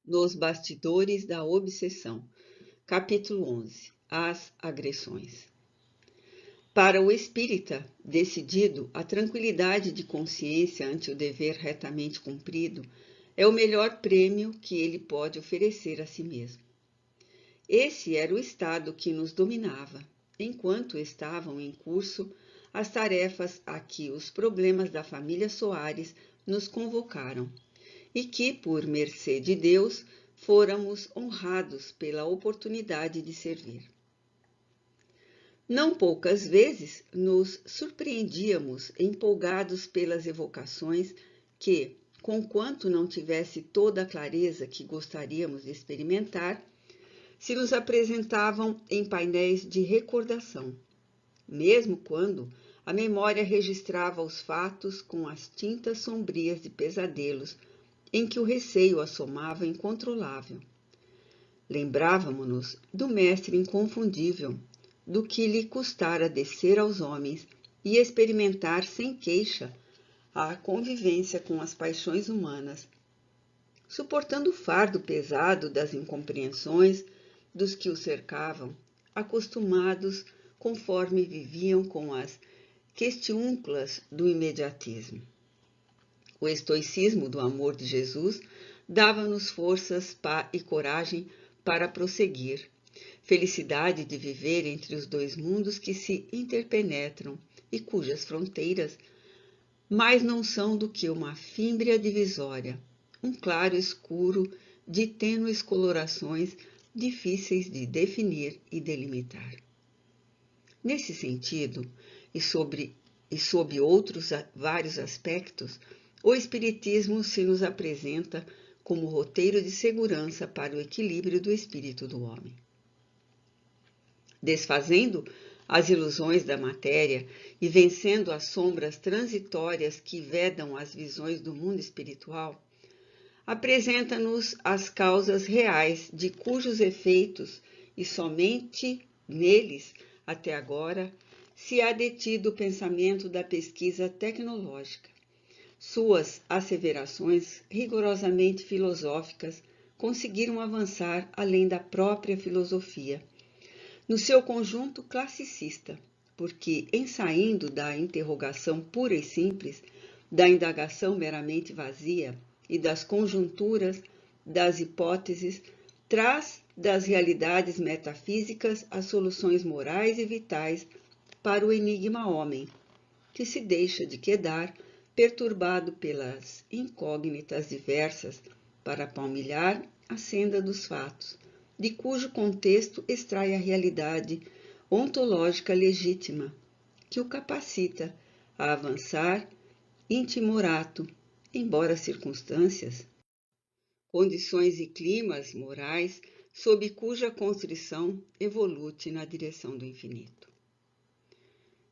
Nos bastidores da obsessão. Capítulo 11. As agressões. Para o espírita decidido, a tranquilidade de consciência ante o dever retamente cumprido é o melhor prêmio que ele pode oferecer a si mesmo. Esse era o estado que nos dominava, enquanto estavam em curso as tarefas a que os problemas da família Soares nos convocaram, e que, por mercê de Deus, fôramos honrados pela oportunidade de servir. Não poucas vezes nos surpreendíamos empolgados pelas evocações que, conquanto não tivesse toda a clareza que gostaríamos de experimentar, se nos apresentavam em painéis de recordação, mesmo quando a memória registrava os fatos com as tintas sombrias de pesadelos em que o receio assomava incontrolável. Lembrávamo-nos do mestre inconfundível, do que lhe custara descer aos homens e experimentar sem queixa a convivência com as paixões humanas, suportando o fardo pesado das incompreensões dos que o cercavam, acostumados conforme viviam com as questiúnculas do imediatismo. O estoicismo do amor de Jesus dava-nos forças e coragem para prosseguir, felicidade de viver entre os dois mundos que se interpenetram e cujas fronteiras mais não são do que uma fímbria divisória, um claro escuro de tênues colorações difíceis de definir e delimitar. Nesse sentido, e sob outros vários aspectos, o Espiritismo se nos apresenta como roteiro de segurança para o equilíbrio do espírito do homem. Desfazendo as ilusões da matéria e vencendo as sombras transitórias que vedam as visões do mundo espiritual, apresenta-nos as causas reais de cujos efeitos, e somente neles, até agora, se há detido o pensamento da pesquisa tecnológica. Suas asseverações rigorosamente filosóficas conseguiram avançar além da própria filosofia, no seu conjunto classicista, porque, ensaindo da interrogação pura e simples, da indagação meramente vazia e das conjunturas, das hipóteses, traz das realidades metafísicas as soluções morais e vitais para o enigma homem, que se deixa de quedar perturbado pelas incógnitas diversas para palmilhar a senda dos fatos, de cujo contexto extrai a realidade ontológica legítima, que o capacita a avançar intimorato, embora circunstâncias, condições e climas morais sob cuja constrição evolute na direção do infinito.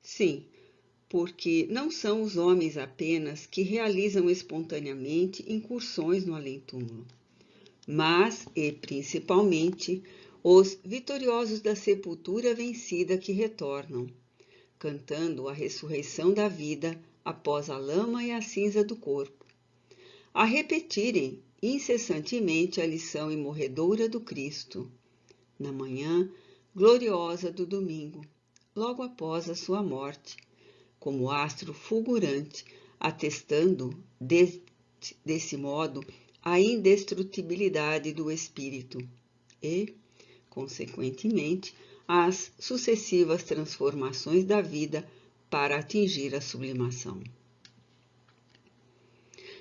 Sim, porque não são os homens apenas que realizam espontaneamente incursões no além-túmulo, mas, e principalmente, os vitoriosos da sepultura vencida que retornam, cantando a ressurreição da vida após a lama e a cinza do corpo, a repetirem incessantemente a lição imorredoura do Cristo, na manhã gloriosa do domingo, logo após a sua morte, como astro fulgurante, atestando desse modo a indestrutibilidade do espírito e, consequentemente, as sucessivas transformações da vida para atingir a sublimação.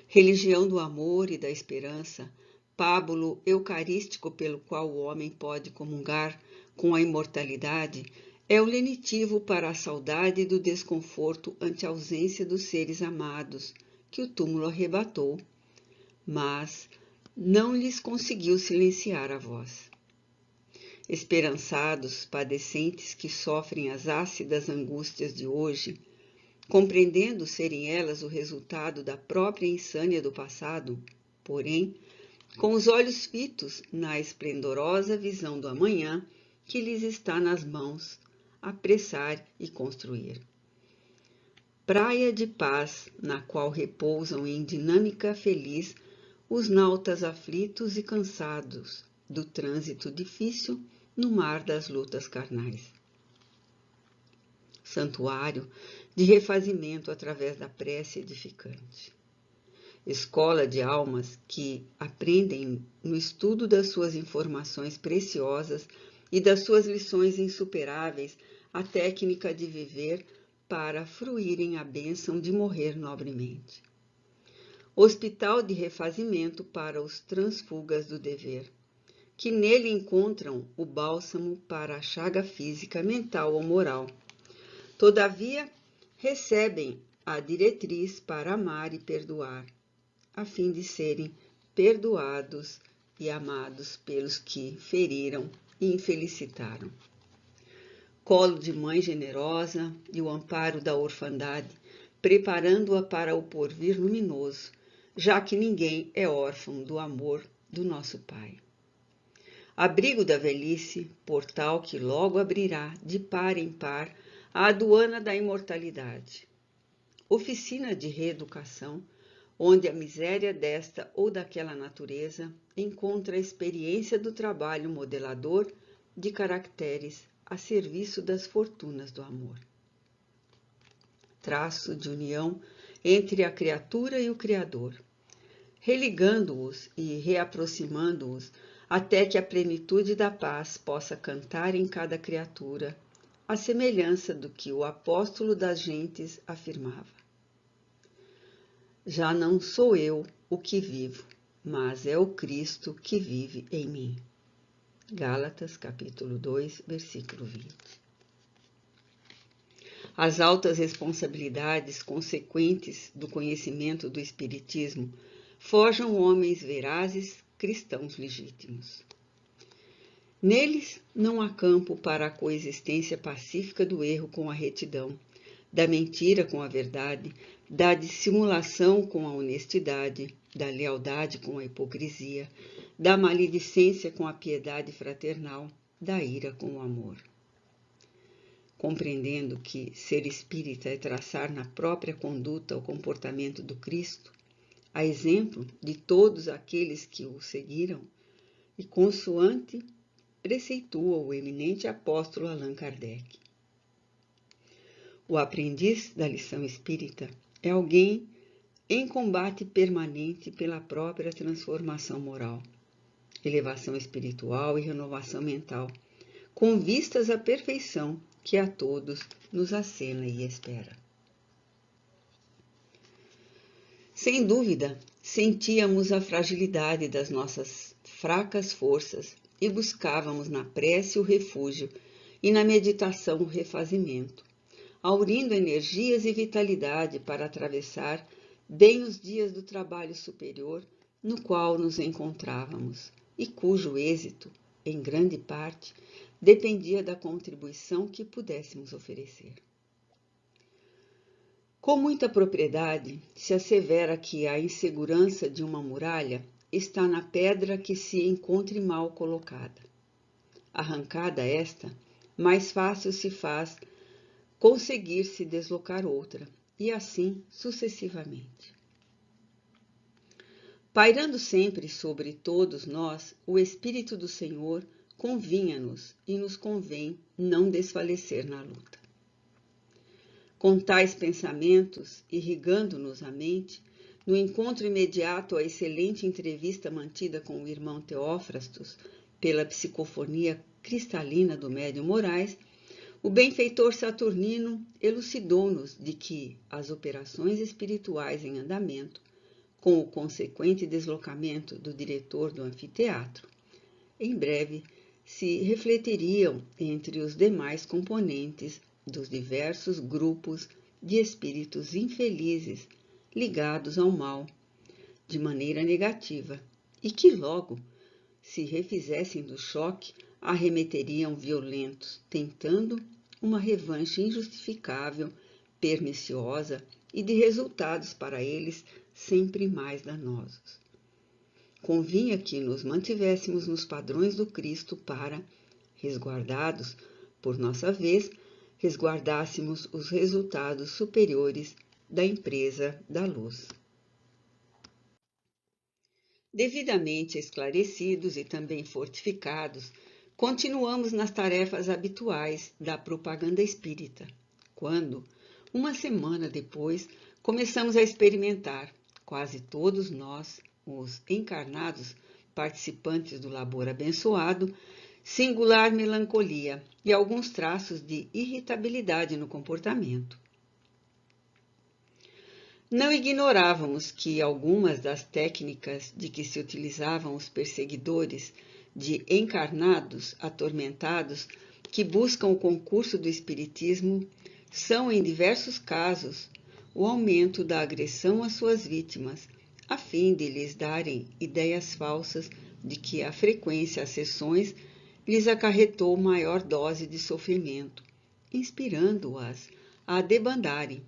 Religião do amor e da esperança, pábulo eucarístico pelo qual o homem pode comungar com a imortalidade, é o lenitivo para a saudade do desconforto ante a ausência dos seres amados que o túmulo arrebatou, mas não lhes conseguiu silenciar a voz. Esperançados, padecentes que sofrem as ácidas angústias de hoje, compreendendo serem elas o resultado da própria insânia do passado, porém, com os olhos fitos na esplendorosa visão do amanhã que lhes está nas mãos, apressar e construir. Praia de paz, na qual repousam em dinâmica feliz os nautas aflitos e cansados do trânsito difícil no mar das lutas carnais. Santuário de refazimento através da prece edificante. Escola de almas que aprendem no estudo das suas informações preciosas e das suas lições insuperáveis a técnica de viver para fruírem a bênção de morrer nobremente. Hospital de refazimento para os transfugas do dever, que nele encontram o bálsamo para a chaga física, mental ou moral. Todavia, recebem a diretriz para amar e perdoar, a fim de serem perdoados e amados pelos que feriram e infelicitaram. Colo de mãe generosa e o amparo da orfandade, preparando-a para o porvir luminoso, já que ninguém é órfão do amor do nosso Pai. Abrigo da velhice, portal que logo abrirá de par em par a aduana da imortalidade. Oficina de reeducação, onde a miséria desta ou daquela natureza encontra a experiência do trabalho modelador de caracteres a serviço das fortunas do amor. Traço de união entre a criatura e o Criador, religando-os e reaproximando-os até que a plenitude da paz possa cantar em cada criatura, à semelhança do que o apóstolo das gentes afirmava. Já não sou eu o que vivo, mas é o Cristo que vive em mim. Gálatas, capítulo 2, versículo 20. As altas responsabilidades consequentes do conhecimento do Espiritismo forjam homens verazes, cristãos legítimos. Neles não há campo para a coexistência pacífica do erro com a retidão, da mentira com a verdade, da dissimulação com a honestidade, da lealdade com a hipocrisia, da maledicência com a piedade fraternal, da ira com o amor. Compreendendo que ser espírita é traçar na própria conduta o comportamento do Cristo, a exemplo de todos aqueles que o seguiram, e consoante preceitua o eminente apóstolo Allan Kardec. O aprendiz da lição espírita é alguém em combate permanente pela própria transformação moral, elevação espiritual e renovação mental, com vistas à perfeição que a todos nos acena e espera. Sem dúvida, sentíamos a fragilidade das nossas fracas forças e buscávamos na prece o refúgio e na meditação o refazimento, aurindo energias e vitalidade para atravessar bem os dias do trabalho superior no qual nos encontrávamos e cujo êxito, em grande parte, dependia da contribuição que pudéssemos oferecer. Com muita propriedade, se assevera que a insegurança de uma muralha está na pedra que se encontre mal colocada. Arrancada esta, mais fácil se faz conseguir-se deslocar outra, e assim sucessivamente. Pairando sempre sobre todos nós, o Espírito do Senhor convinha-nos e nos convém não desfalecer na luta. Com tais pensamentos, irrigando-nos a mente, no encontro imediato à excelente entrevista mantida com o irmão Teófrastos pela psicofonia cristalina do médium Moraes, o benfeitor Saturnino elucidou-nos de que as operações espirituais em andamento, com o consequente deslocamento do diretor do anfiteatro, em breve se refletiriam entre os demais componentes dos diversos grupos de espíritos infelizes ligados ao mal, de maneira negativa, e que logo, se refizessem do choque, arremeteriam violentos, tentando uma revanche injustificável, perniciosa e de resultados para eles sempre mais danosos. Convinha que nos mantivéssemos nos padrões do Cristo para, resguardados por nossa vez, resguardássemos os resultados superiores da empresa da luz. Devidamente esclarecidos e também fortificados, continuamos nas tarefas habituais da propaganda espírita, quando, uma semana depois, começamos a experimentar, quase todos nós, os encarnados, participantes do labor abençoado, singular melancolia e alguns traços de irritabilidade no comportamento. Não ignorávamos que algumas das técnicas de que se utilizavam os perseguidores de encarnados atormentados que buscam o concurso do espiritismo são, em diversos casos, o aumento da agressão às suas vítimas, a fim de lhes darem ideias falsas de que a frequência às sessões lhes acarretou maior dose de sofrimento, inspirando-as a debandarem,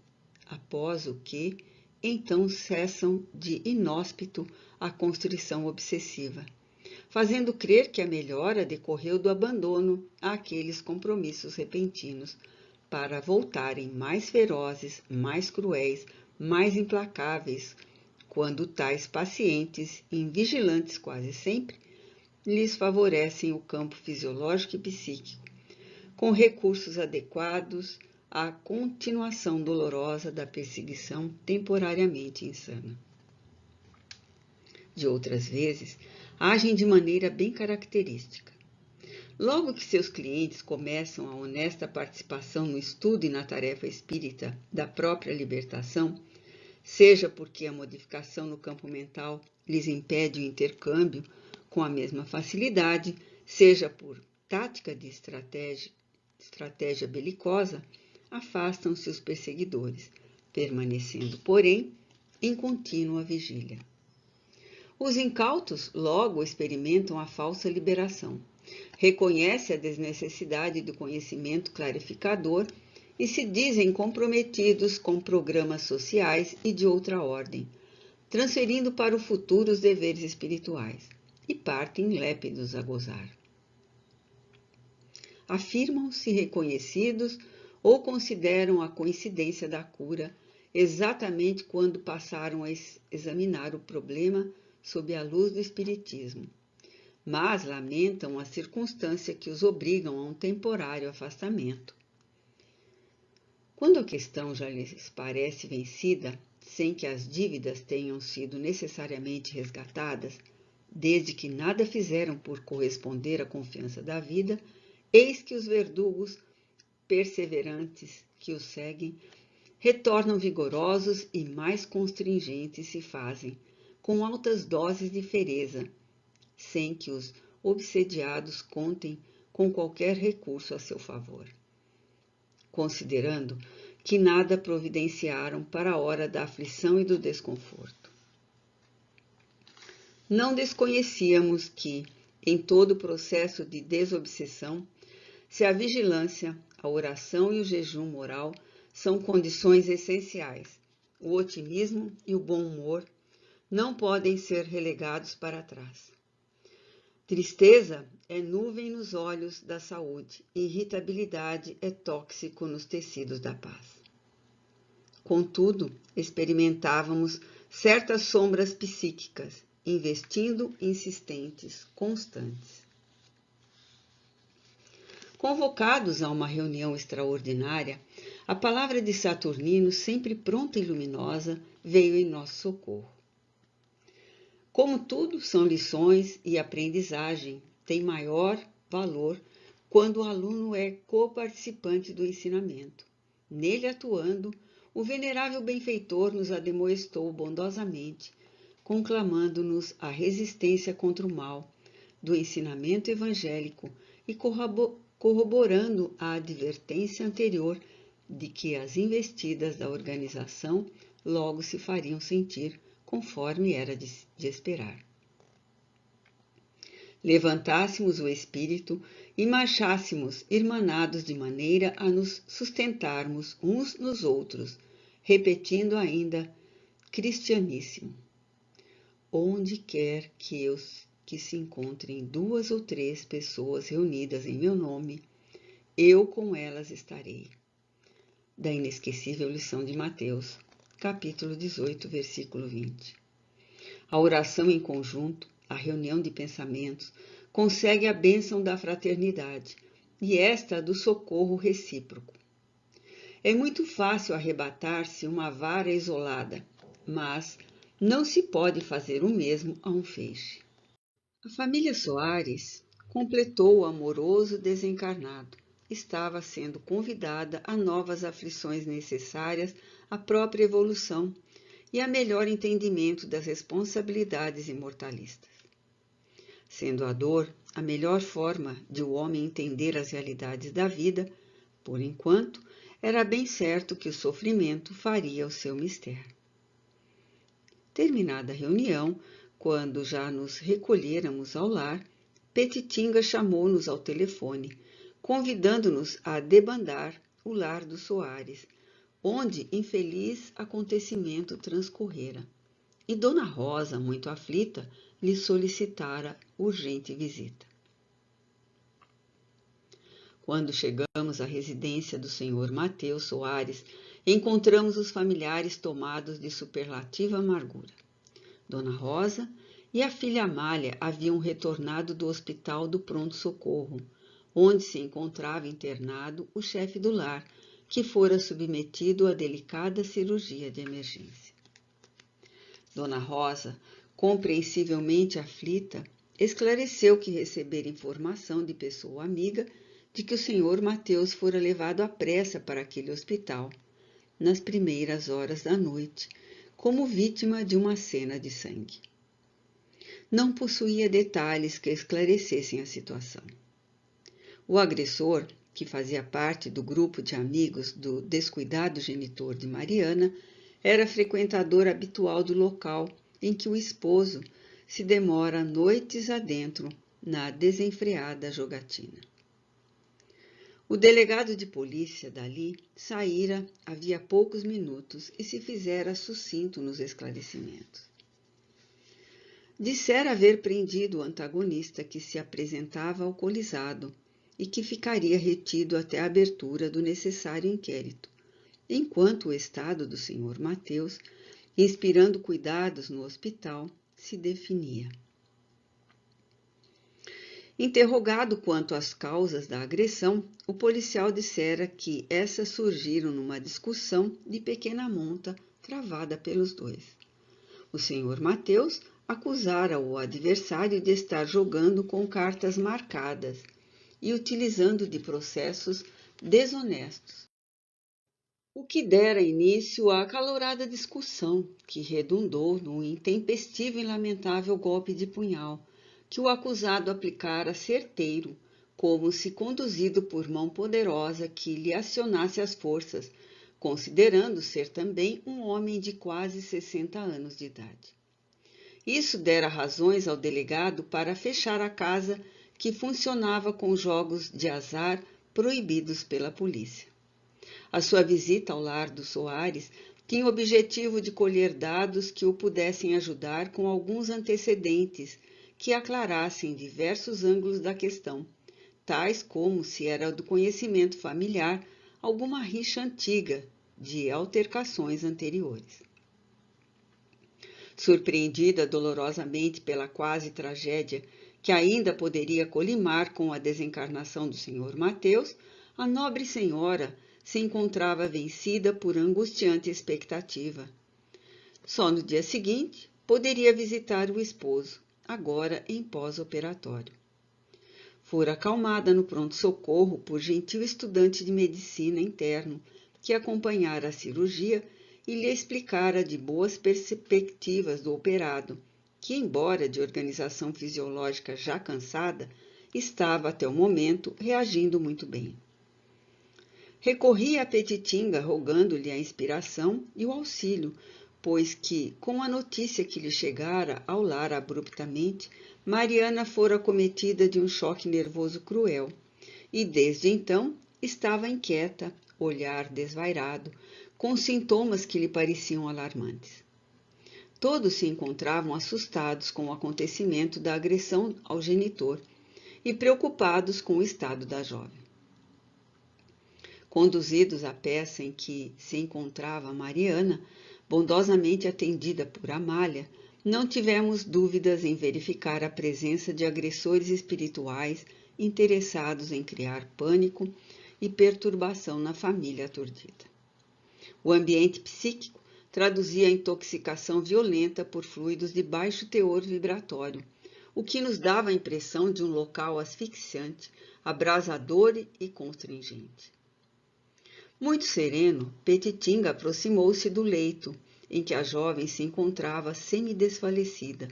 após o que então cessam de inóspito a constrição obsessiva, fazendo crer que a melhora decorreu do abandono àqueles compromissos repentinos, para voltarem mais ferozes, mais cruéis, mais implacáveis, quando tais pacientes, invigilantes quase sempre, lhes favorecem o campo fisiológico e psíquico, com recursos adequados à continuação dolorosa da perseguição temporariamente insana. De outras vezes, agem de maneira bem característica. Logo que seus clientes começam a honesta participação no estudo e na tarefa espírita da própria libertação, seja porque a modificação no campo mental lhes impede o intercâmbio com a mesma facilidade, seja por tática de estratégia belicosa, afastam-se os perseguidores, permanecendo, porém, em contínua vigília. Os incautos logo experimentam a falsa liberação, reconhecem a desnecessidade do conhecimento clarificador e se dizem comprometidos com programas sociais e de outra ordem, transferindo para o futuro os deveres espirituais, e partem lépidos a gozar. Afirmam-se reconhecidos ou consideram a coincidência da cura exatamente quando passaram a examinar o problema sob a luz do Espiritismo, mas lamentam a circunstância que os obrigam a um temporário afastamento. Quando a questão já lhes parece vencida, sem que as dívidas tenham sido necessariamente resgatadas, desde que nada fizeram por corresponder à confiança da vida, eis que os verdugos perseverantes que os seguem retornam vigorosos e mais constringentes se fazem, com altas doses de fereza, sem que os obsediados contem com qualquer recurso a seu favor, considerando que nada providenciaram para a hora da aflição e do desconforto. Não desconhecíamos que, em todo o processo de desobsessão, se a vigilância, a oração e o jejum moral são condições essenciais, o otimismo e o bom humor não podem ser relegados para trás. Tristeza é nuvem nos olhos da saúde e irritabilidade é tóxico nos tecidos da paz. Contudo, experimentávamos certas sombras psíquicas, investindo insistentes, constantes. Convocados a uma reunião extraordinária, a palavra de Saturnino, sempre pronta e luminosa, veio em nosso socorro. Como tudo são lições e aprendizagem, tem maior valor quando o aluno é coparticipante do ensinamento. Nele atuando, o venerável benfeitor nos admoestou bondosamente, conclamando-nos a resistência contra o mal do ensinamento evangélico e corroborando a advertência anterior de que as investidas da organização logo se fariam sentir, conforme era de esperar. Levantássemos o espírito e marchássemos irmanados de maneira a nos sustentarmos uns nos outros, repetindo ainda cristianíssimo. Onde quer que se encontrem 2 ou 3 pessoas reunidas em meu nome, eu com elas estarei. Da inesquecível lição de Mateus, capítulo 18, versículo 20. A oração em conjunto, a reunião de pensamentos, consegue a bênção da fraternidade e esta do socorro recíproco. É muito fácil arrebatar-se uma vara isolada, mas não se pode fazer o mesmo a um feixe. A família Soares completou o amoroso desencarnado. Estava sendo convidada a novas aflições necessárias à própria evolução e a melhor entendimento das responsabilidades imortalistas. Sendo a dor a melhor forma de o homem entender as realidades da vida, por enquanto, era bem certo que o sofrimento faria o seu mistério. Terminada a reunião, quando já nos recolhéramos ao lar, Petitinga chamou-nos ao telefone, convidando-nos a debandar o lar dos Soares, onde infeliz acontecimento transcorrera. E Dona Rosa, muito aflita, lhe solicitara urgente visita. Quando chegamos à residência do senhor Mateus Soares, encontramos os familiares tomados de superlativa amargura. Dona Rosa e a filha Amália haviam retornado do hospital do pronto-socorro, onde se encontrava internado o chefe do lar, que fora submetido a delicada cirurgia de emergência. Dona Rosa, compreensivelmente aflita, esclareceu que recebera informação de pessoa amiga de que o senhor Mateus fora levado à pressa para aquele hospital, nas primeiras horas da noite, como vítima de uma cena de sangue. Não possuía detalhes que esclarecessem a situação. O agressor, que fazia parte do grupo de amigos do descuidado genitor de Mariana, era frequentador habitual do local em que o esposo se demora noites adentro na desenfreada jogatina. O delegado de polícia dali saíra havia poucos minutos e se fizera sucinto nos esclarecimentos. Dissera haver prendido o antagonista que se apresentava alcoolizado e que ficaria retido até a abertura do necessário inquérito, enquanto o estado do senhor Mateus, inspirando cuidados no hospital, se definia. Interrogado quanto às causas da agressão, o policial dissera que essas surgiram numa discussão de pequena monta travada pelos dois. O senhor Mateus acusara o adversário de estar jogando com cartas marcadas e utilizando de processos desonestos, o que dera início à acalorada discussão, que redundou num intempestivo e lamentável golpe de punhal, que o acusado aplicara certeiro, como se conduzido por mão poderosa que lhe acionasse as forças, considerando ser também um homem de quase 60 anos de idade. Isso dera razões ao delegado para fechar a casa que funcionava com jogos de azar proibidos pela polícia. A sua visita ao lar dos Soares tinha o objetivo de colher dados que o pudessem ajudar com alguns antecedentes que aclarassem diversos ângulos da questão, tais como se era do conhecimento familiar alguma rixa antiga de altercações anteriores. Surpreendida dolorosamente pela quase tragédia que ainda poderia colimar com a desencarnação do senhor Mateus, a nobre senhora se encontrava vencida por angustiante expectativa. Só no dia seguinte poderia visitar o esposo, agora em pós-operatório. Fora acalmada no pronto-socorro por gentil estudante de medicina interno que acompanhara a cirurgia e lhe explicara de boas perspectivas do operado, que, embora de organização fisiológica já cansada, estava até o momento reagindo muito bem. Recorria a Petitinga rogando-lhe a inspiração e o auxílio, pois que, com a notícia que lhe chegara ao lar abruptamente, Mariana fora acometida de um choque nervoso cruel, e desde então estava inquieta, olhar desvairado, com sintomas que lhe pareciam alarmantes. Todos se encontravam assustados com o acontecimento da agressão ao genitor e preocupados com o estado da jovem. Conduzidos à peça em que se encontrava Mariana, bondosamente atendida por Amália, não tivemos dúvidas em verificar a presença de agressores espirituais interessados em criar pânico e perturbação na família aturdida. O ambiente psíquico traduzia a intoxicação violenta por fluidos de baixo teor vibratório, o que nos dava a impressão de um local asfixiante, abrasador e constrangente. Muito sereno, Petitinga aproximou-se do leito em que a jovem se encontrava semidesfalecida,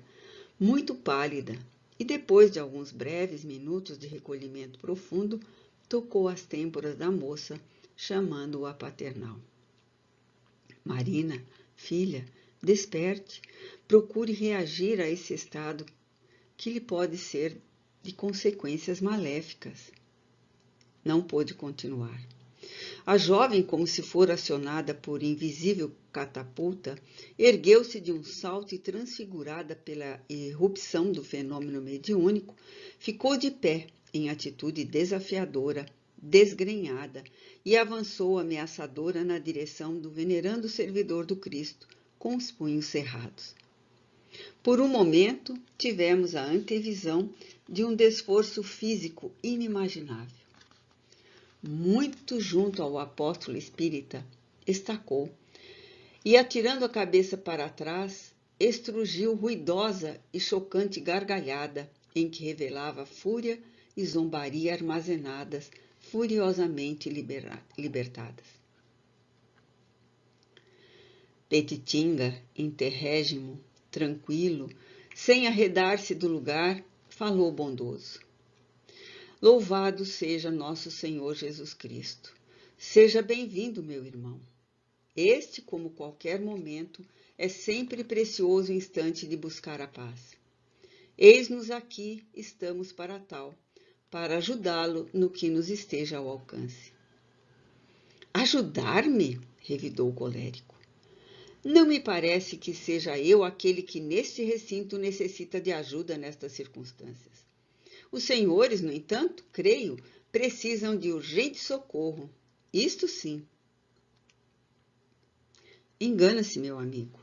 muito pálida, e depois de alguns breves minutos de recolhimento profundo, tocou as têmporas da moça, chamando-a paternal. Marina, filha, desperte, procure reagir a esse estado que lhe pode ser de consequências maléficas. Não pôde continuar. A jovem, como se fora acionada por invisível catapulta, ergueu-se de um salto e, transfigurada pela irrupção do fenômeno mediúnico, ficou de pé, em atitude desafiadora, desgrenhada, e avançou ameaçadora na direção do venerando servidor do Cristo, com os punhos cerrados. Por um momento, tivemos a antevisão de um desforço físico inimaginável. Muito junto ao apóstolo espírita, estacou e, atirando a cabeça para trás, estrugiu ruidosa e chocante gargalhada em que revelava fúria e zombaria armazenadas, furiosamente libertadas. Petitinga, interrégimo, tranquilo, sem arredar-se do lugar, falou bondoso. Louvado seja nosso Senhor Jesus Cristo. Seja bem-vindo, meu irmão. Este, como qualquer momento, é sempre precioso instante de buscar a paz. Eis-nos aqui, estamos para tal, para ajudá-lo no que nos esteja ao alcance. Ajudar-me? Revidou o colérico. Não me parece que seja eu aquele que neste recinto necessita de ajuda nestas circunstâncias. Os senhores, no entanto, creio, precisam de urgente socorro. Isto sim. Engana-se, meu amigo.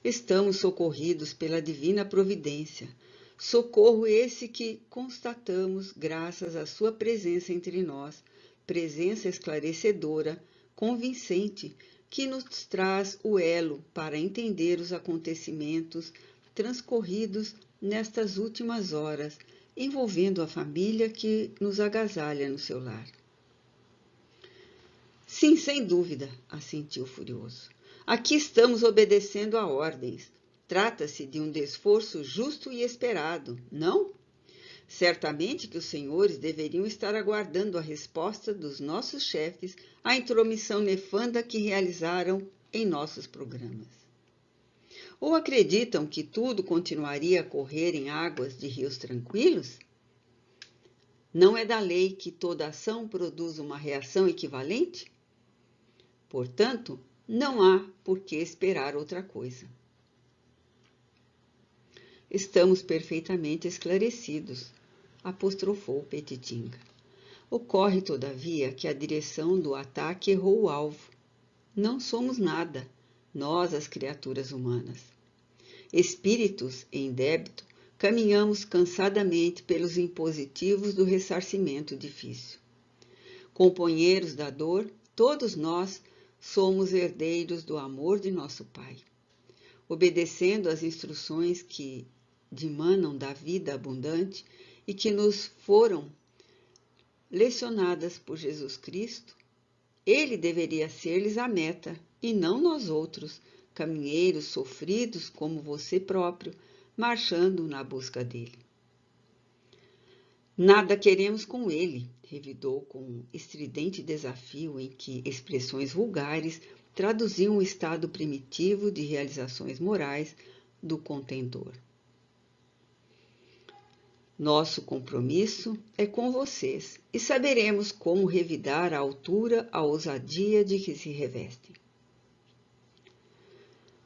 Estamos socorridos pela divina providência. Socorro esse que constatamos graças à sua presença entre nós, presença esclarecedora, convincente, que nos traz o elo para entender os acontecimentos transcorridos nestas últimas horas, envolvendo a família que nos agasalha no seu lar. Sim, sem dúvida, assentiu furioso. Aqui estamos obedecendo a ordens. Trata-se de um desforço justo e esperado, não? Certamente que os senhores deveriam estar aguardando a resposta dos nossos chefes à intromissão nefanda que realizaram em nossos programas. Ou acreditam que tudo continuaria a correr em águas de rios tranquilos? Não é da lei que toda ação produz uma reação equivalente? Portanto, não há por que esperar outra coisa. Estamos perfeitamente esclarecidos, apostrofou Petitinga. Ocorre, todavia, que a direção do ataque errou o alvo. Não somos nada, nós as criaturas humanas. Espíritos em débito, caminhamos cansadamente pelos impositivos do ressarcimento difícil. Companheiros da dor, todos nós somos herdeiros do amor de nosso Pai. Obedecendo às instruções que dimanam da vida abundante e que nos foram lecionadas por Jesus Cristo, ele deveria ser-lhes a meta, e não nós outros, caminheiros sofridos como você próprio, marchando na busca dele. Nada queremos com ele, revidou com estridente desafio em que expressões vulgares traduziam o estado primitivo de realizações morais do contendor. Nosso compromisso é com vocês e saberemos como revidar à altura a ousadia de que se revestem.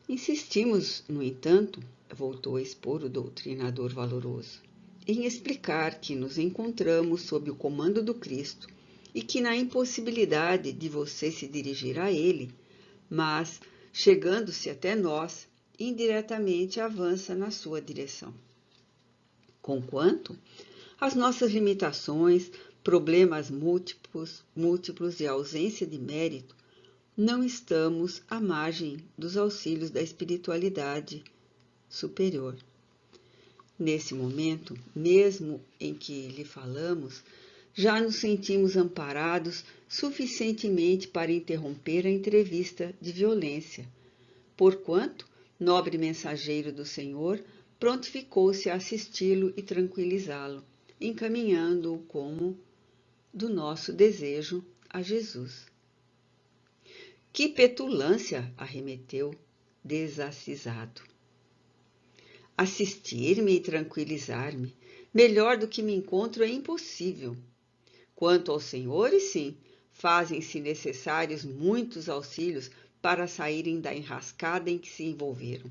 Insistimos, no entanto, voltou a expor o doutrinador valoroso, em explicar que nos encontramos sob o comando do Cristo e que na impossibilidade de você se dirigir a ele, mas chegando-se até nós indiretamente avança na sua direção. Conquanto as nossas limitações, problemas múltiplos e ausência de mérito, não estamos à margem dos auxílios da espiritualidade superior. Nesse momento, mesmo em que lhe falamos, já nos sentimos amparados suficientemente para interromper a entrevista de violência, porquanto, nobre mensageiro do Senhor, prontificou-se a assisti-lo e tranquilizá-lo, encaminhando-o como do nosso desejo a Jesus. Que petulância! Arremeteu, desacisado. Assistir-me e tranquilizar-me, melhor do que me encontro é impossível. Quanto aos senhores, sim, fazem-se necessários muitos auxílios para saírem da enrascada em que se envolveram.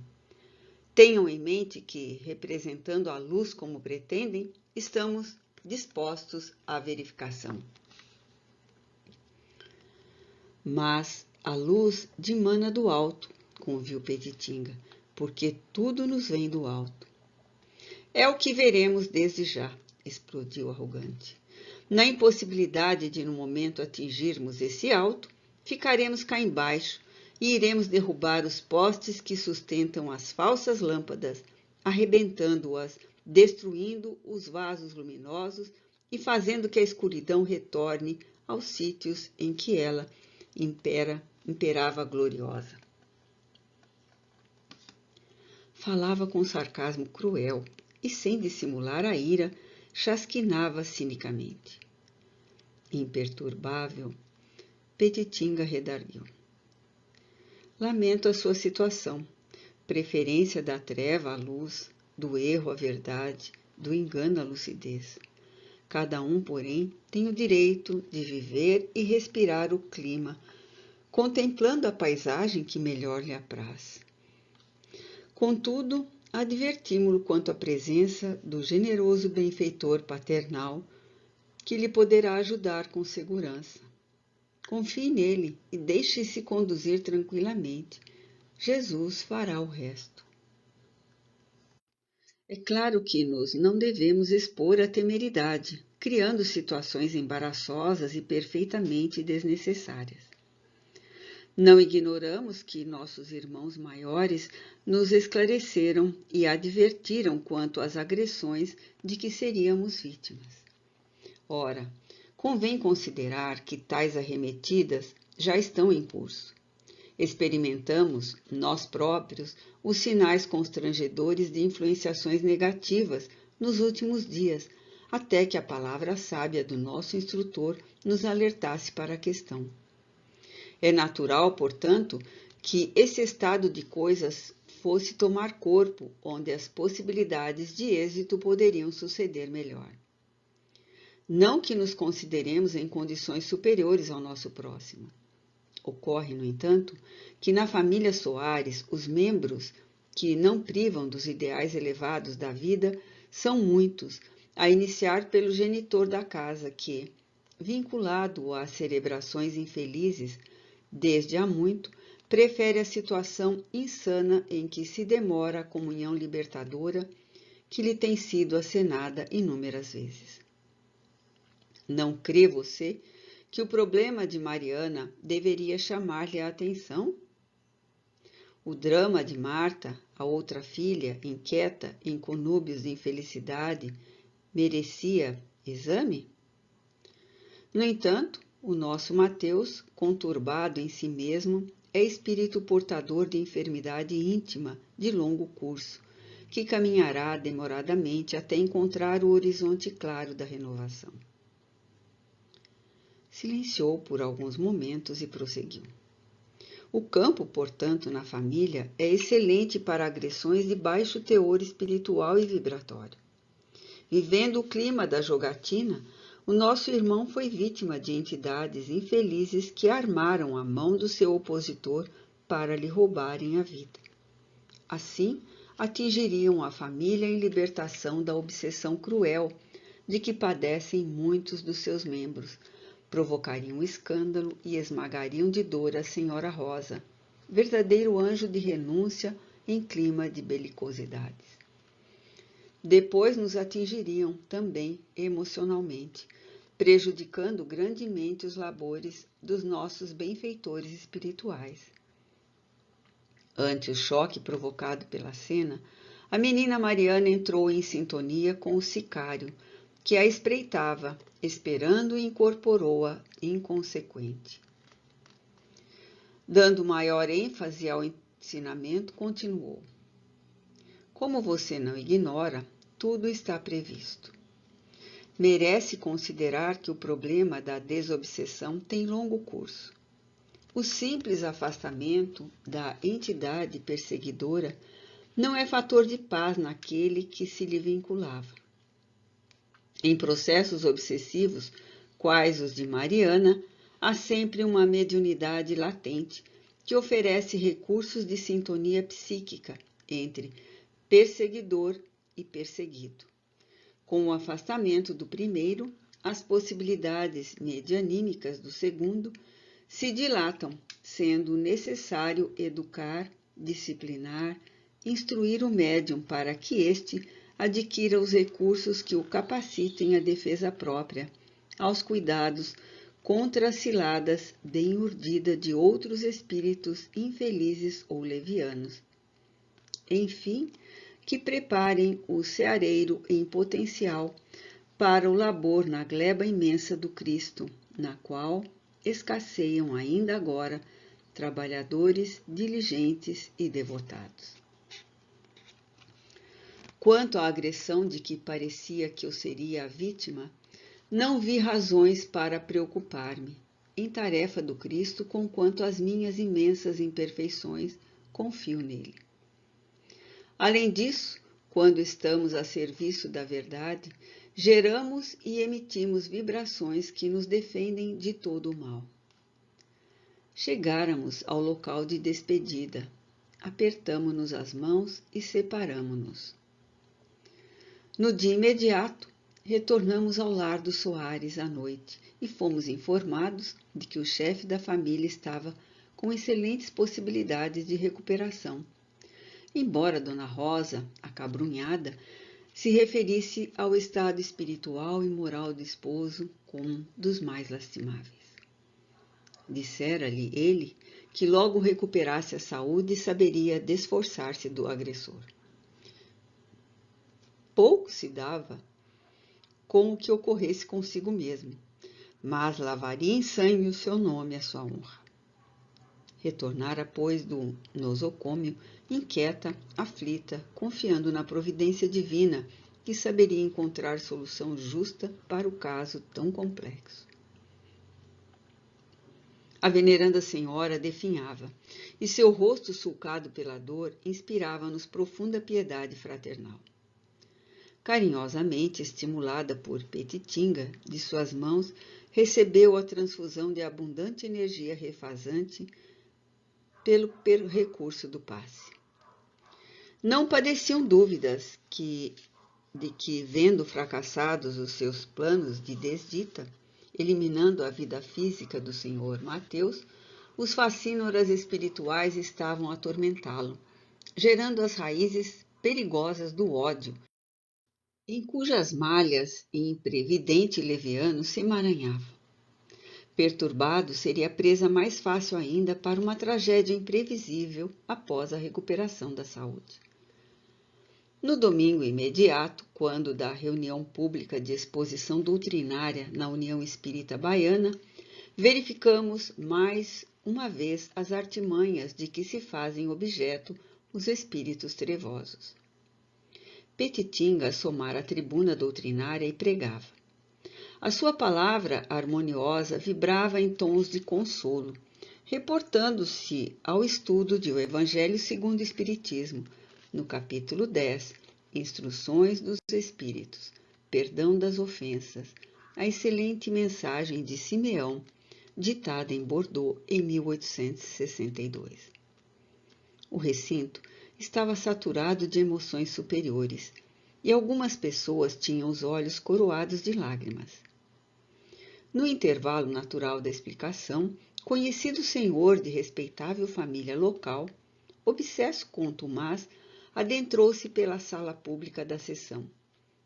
Tenham em mente que, representando a luz como pretendem, estamos dispostos à verificação. Mas a luz dimana do alto, conviu Petitinga, porque tudo nos vem do alto. É o que veremos desde já, explodiu arrogante. Na impossibilidade de no momento atingirmos esse alto, ficaremos cá embaixo e iremos derrubar os postes que sustentam as falsas lâmpadas, arrebentando-as, destruindo os vasos luminosos e fazendo que a escuridão retorne aos sítios em que ela imperava gloriosa. Falava com sarcasmo cruel e, sem dissimular a ira, chasquinava cinicamente. Imperturbável, Petitinga redarguiu. Lamento a sua situação, preferência da treva à luz, do erro à verdade, do engano à lucidez. Cada um, porém, tem o direito de viver e respirar o clima, contemplando a paisagem que melhor lhe apraz. Contudo, advertimo-lo quanto à presença do generoso benfeitor paternal, que lhe poderá ajudar com segurança. Confie nele e deixe-se conduzir tranquilamente. Jesus fará o resto. É claro que nos não devemos expor à temeridade, criando situações embaraçosas e perfeitamente desnecessárias. Não ignoramos que nossos irmãos maiores nos esclareceram e advertiram quanto às agressões de que seríamos vítimas. Ora, convém considerar que tais arremetidas já estão em curso. Experimentamos, nós próprios, os sinais constrangedores de influenciações negativas nos últimos dias, até que a palavra sábia do nosso instrutor nos alertasse para a questão. É natural, portanto, que esse estado de coisas fosse tomar corpo, onde as possibilidades de êxito poderiam suceder melhor. Não que nos consideremos em condições superiores ao nosso próximo. Ocorre, no entanto, que na família Soares, os membros que não privam dos ideais elevados da vida são muitos, a iniciar pelo genitor da casa que, vinculado às celebrações infelizes, desde há muito, prefere a situação insana em que se demora a comunhão libertadora que lhe tem sido acenada inúmeras vezes. Não crê você que o problema de Mariana deveria chamar-lhe a atenção? O drama de Marta, a outra filha, inquieta em conúbios de infelicidade, merecia exame? No entanto, o nosso Mateus, conturbado em si mesmo, é espírito portador de enfermidade íntima de longo curso, que caminhará demoradamente até encontrar o horizonte claro da renovação. Silenciou por alguns momentos e prosseguiu. O campo, portanto, na família é excelente para agressões de baixo teor espiritual e vibratório. Vivendo o clima da jogatina, o nosso irmão foi vítima de entidades infelizes que armaram a mão do seu opositor para lhe roubarem a vida. Assim, atingiriam a família em libertação da obsessão cruel de que padecem muitos dos seus membros, provocariam escândalo e esmagariam de dor a Senhora Rosa, verdadeiro anjo de renúncia em clima de belicosidades. Depois nos atingiriam também emocionalmente, prejudicando grandemente os labores dos nossos benfeitores espirituais. Ante o choque provocado pela cena, a menina Mariana entrou em sintonia com o sicário, que a espreitava, esperando e incorporou-a inconsequente. Dando maior ênfase ao ensinamento, continuou: como você não ignora, tudo está previsto. Merece considerar que o problema da desobsessão tem longo curso. O simples afastamento da entidade perseguidora não é fator de paz naquele que se lhe vinculava. Em processos obsessivos, quais os de Mariana, há sempre uma mediunidade latente que oferece recursos de sintonia psíquica entre perseguidor e perseguido. Com o afastamento do primeiro, as possibilidades medianímicas do segundo se dilatam, sendo necessário educar, disciplinar, instruir o médium para que éste adquira os recursos que o capacitem à defesa própria, aos cuidados contra as ciladas bem urdida de outros espíritos infelizes ou levianos. Enfim, que preparem o seareiro em potencial para o labor na gleba imensa do Cristo, na qual escasseiam ainda agora trabalhadores diligentes e devotados. Quanto à agressão de que parecia que eu seria a vítima, não vi razões para preocupar-me, em tarefa do Cristo, conquanto às minhas imensas imperfeições, confio nele. Além disso, quando estamos a serviço da verdade, geramos e emitimos vibrações que nos defendem de todo o mal. Chegáramos ao local de despedida, apertamo-nos as mãos e separamo-nos. No dia imediato, retornamos ao lar dos Soares à noite e fomos informados de que o chefe da família estava com excelentes possibilidades de recuperação, embora Dona Rosa, acabrunhada, se referisse ao estado espiritual e moral do esposo como dos mais lastimáveis. Dissera-lhe ele que logo recuperasse a saúde e saberia desforçar-se do agressor. Pouco se dava com o que ocorresse consigo mesmo, mas lavaria em sangue o seu nome e a sua honra. Retornara, pois, do nosocômio, inquieta, aflita, confiando na providência divina, que saberia encontrar solução justa para o caso tão complexo. A veneranda senhora definhava, e seu rosto sulcado pela dor inspirava-nos profunda piedade fraternal. Carinhosamente estimulada por Petitinga, de suas mãos, recebeu a transfusão de abundante energia refazante pelo recurso do passe. Não padeciam dúvidas de que, vendo fracassados os seus planos de desdita, eliminando a vida física do senhor Mateus, os facínoras espirituais estavam a atormentá-lo, gerando as raízes perigosas do ódio, em cujas malhas imprevidente e leviano se emaranhava. Perturbado, seria presa mais fácil ainda para uma tragédia imprevisível após a recuperação da saúde. No domingo imediato, quando da reunião pública de exposição doutrinária na União Espírita Baiana, verificamos mais uma vez as artimanhas de que se fazem objeto os espíritos trevosos. Petitinga assomara a tribuna doutrinária e pregava. A sua palavra harmoniosa vibrava em tons de consolo, reportando-se ao estudo de O Evangelho segundo o Espiritismo, no capítulo 10, Instruções dos Espíritos, Perdão das Ofensas, a excelente mensagem de Simeão, ditada em Bordeaux em 1862. O recinto estava saturado de emoções superiores, e algumas pessoas tinham os olhos coroados de lágrimas. No intervalo natural da explicação, conhecido senhor de respeitável família local, obsesso contumaz, adentrou-se pela sala pública da sessão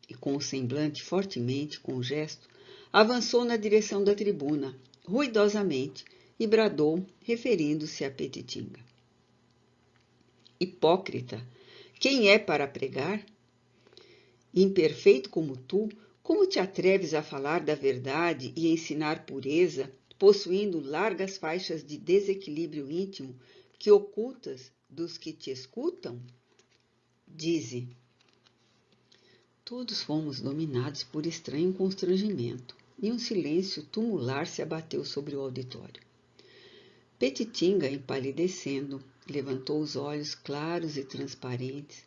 e, com o semblante fortemente com gesto, avançou na direção da tribuna, ruidosamente, e bradou, referindo-se a Petitinga: Hipócrita, quem é para pregar? Imperfeito como tu, como te atreves a falar da verdade e ensinar pureza, possuindo largas faixas de desequilíbrio íntimo que ocultas dos que te escutam? Dize. Todos fomos dominados por estranho constrangimento, e um silêncio tumular se abateu sobre o auditório. Petitinga, empalidecendo, levantou os olhos claros e transparentes,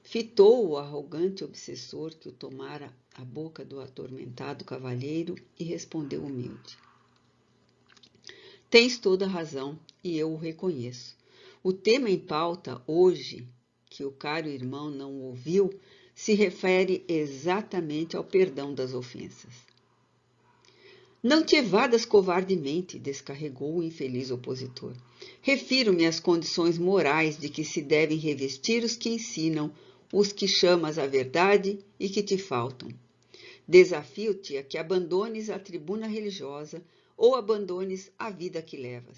fitou o arrogante obsessor que o tomara a boca do atormentado cavalheiro e respondeu humilde: Tens toda a razão, e eu o reconheço. O tema em pauta hoje, que o caro irmão não ouviu, se refere exatamente ao perdão das ofensas. Não te evadas covardemente, descarregou o infeliz opositor. Refiro-me às condições morais de que se devem revestir os que ensinam, os que chamas à verdade e que te faltam. Desafio-te a que abandones a tribuna religiosa ou abandones a vida que levas.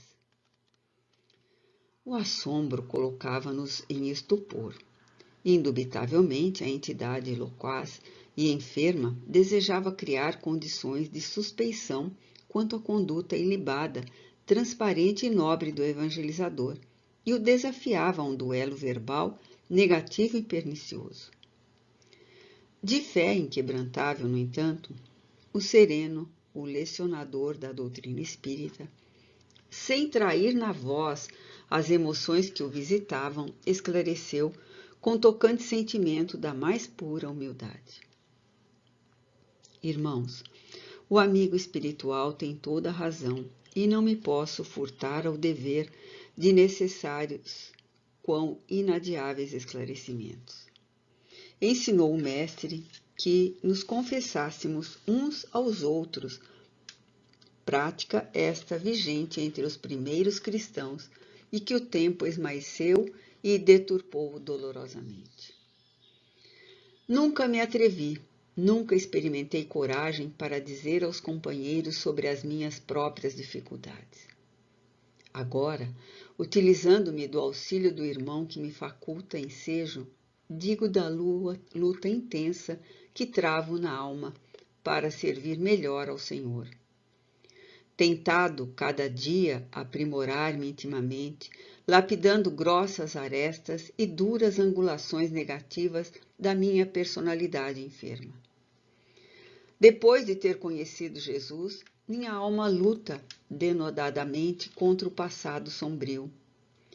O assombro colocava-nos em estupor. Indubitavelmente, a entidade loquaz e enferma desejava criar condições de suspeição quanto à conduta ilibada, transparente e nobre do evangelizador, e o desafiava a um duelo verbal negativo e pernicioso. De fé inquebrantável, no entanto, o sereno, o lecionador da doutrina espírita, sem trair na voz as emoções que o visitavam, esclareceu com tocante sentimento da mais pura humildade. Irmãos, o amigo espiritual tem toda a razão e não me posso furtar ao dever de necessários quão inadiáveis esclarecimentos. Ensinou o Mestre que nos confessássemos uns aos outros, prática esta vigente entre os primeiros cristãos e que o tempo esmaeceu e deturpou dolorosamente. Nunca me atrevi, nunca experimentei coragem para dizer aos companheiros sobre as minhas próprias dificuldades. Agora, utilizando-me do auxílio do irmão que me faculta ensejo, digo da luta intensa que travo na alma para servir melhor ao Senhor. Tentado cada dia aprimorar-me intimamente, lapidando grossas arestas e duras angulações negativas da minha personalidade enferma. Depois de ter conhecido Jesus, minha alma luta denodadamente contra o passado sombrio,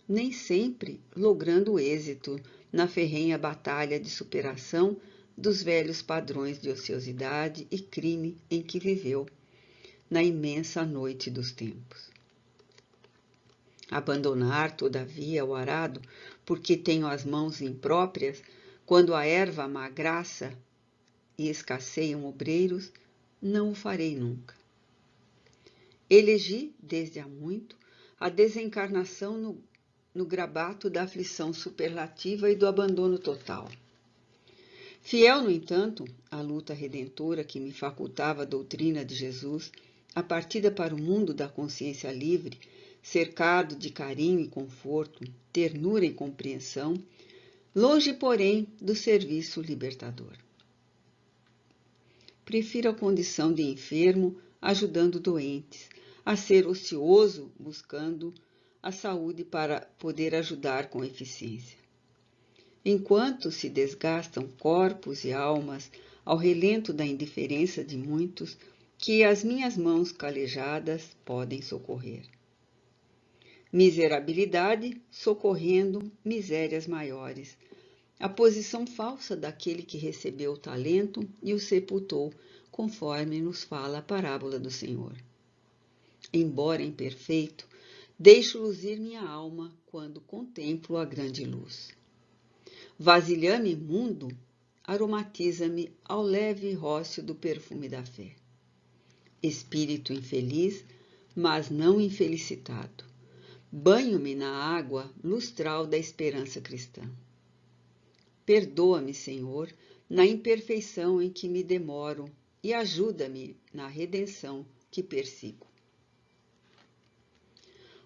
nem sempre logrando êxito na ferrenha batalha de superação dos velhos padrões de ociosidade e crime em que viveu na imensa noite dos tempos. Abandonar, todavia, o arado, porque tenho as mãos impróprias, quando a erva magraça e escasseiam obreiros, não o farei nunca. Elegi, desde há muito, a desencarnação no grabato da aflição superlativa e do abandono total. Fiel, no entanto, à luta redentora que me facultava a doutrina de Jesus, a partida para o mundo da consciência livre, cercado de carinho e conforto, ternura e compreensão, longe, porém, do serviço libertador. Prefiro a condição de enfermo, ajudando doentes, a ser ocioso, buscando a saúde para poder ajudar com eficiência. Enquanto se desgastam corpos e almas ao relento da indiferença de muitos, que as minhas mãos calejadas podem socorrer. Miserabilidade socorrendo misérias maiores, a posição falsa daquele que recebeu o talento e o sepultou, conforme nos fala a parábola do Senhor. Embora imperfeito, deixo luzir minha alma quando contemplo a grande luz. Vasilhame imundo aromatiza-me ao leve rócio do perfume da fé. Espírito infeliz, mas não infelicitado, Banho-me na água lustral da esperança cristã. Perdoa-me, Senhor, na imperfeição em que me demoro e ajuda-me na redenção que persigo.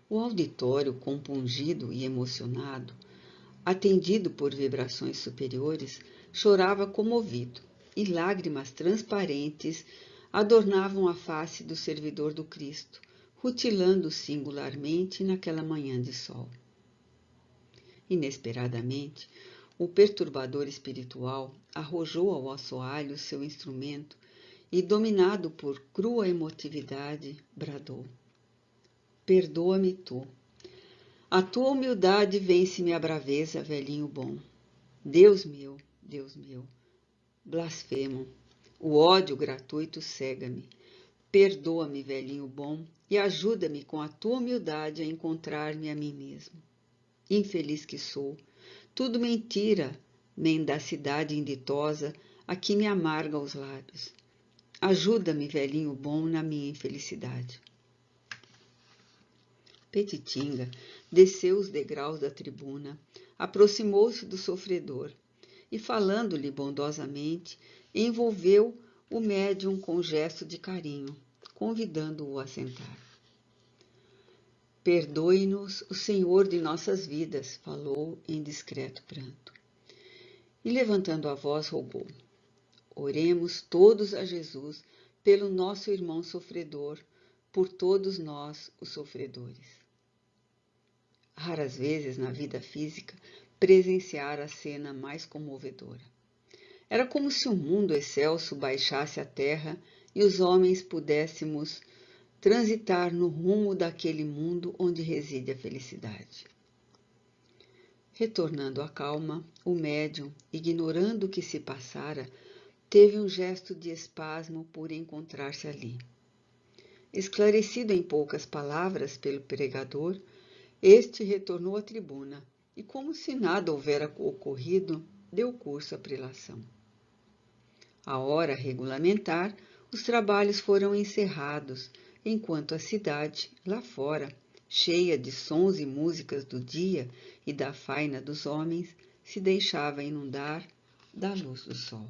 O auditório, compungido e emocionado, atendido por vibrações superiores, chorava comovido, e lágrimas transparentes adornavam a face do servidor do Cristo, rutilando singularmente naquela manhã de sol. Inesperadamente, o perturbador espiritual arrojou ao assoalho seu instrumento e, dominado por crua emotividade, bradou: Perdoa-me tu. A tua humildade vence-me a braveza, velhinho bom. Deus meu, blasfemo. O ódio gratuito cega-me. Perdoa-me, velhinho bom, e ajuda-me com a tua humildade a encontrar-me a mim mesmo. Infeliz que sou, tudo mentira, mendacidade inditosa, a que me amarga os lábios. Ajuda-me, velhinho bom, na minha infelicidade. Petitinga desceu os degraus da tribuna, aproximou-se do sofredor e, falando-lhe bondosamente, envolveu o médium com gesto de carinho, convidando-o a sentar. Perdoe-nos o Senhor de nossas vidas, falou em discreto pranto. E, levantando a voz, rogou: Oremos todos a Jesus pelo nosso irmão sofredor, por todos nós, os sofredores. Raras vezes na vida física presenciara a cena mais comovedora. Era como se o mundo excelso baixasse à terra e os homens pudéssemos transitar no rumo daquele mundo onde reside a felicidade. Retornando à calma, o médium, ignorando o que se passara, teve um gesto de espasmo por encontrar-se ali. Esclarecido em poucas palavras pelo pregador, este retornou à tribuna e, como se nada houvera ocorrido, deu curso à prelação. À hora regulamentar, os trabalhos foram encerrados, enquanto a cidade, lá fora, cheia de sons e músicas do dia e da faina dos homens, se deixava inundar da luz do sol.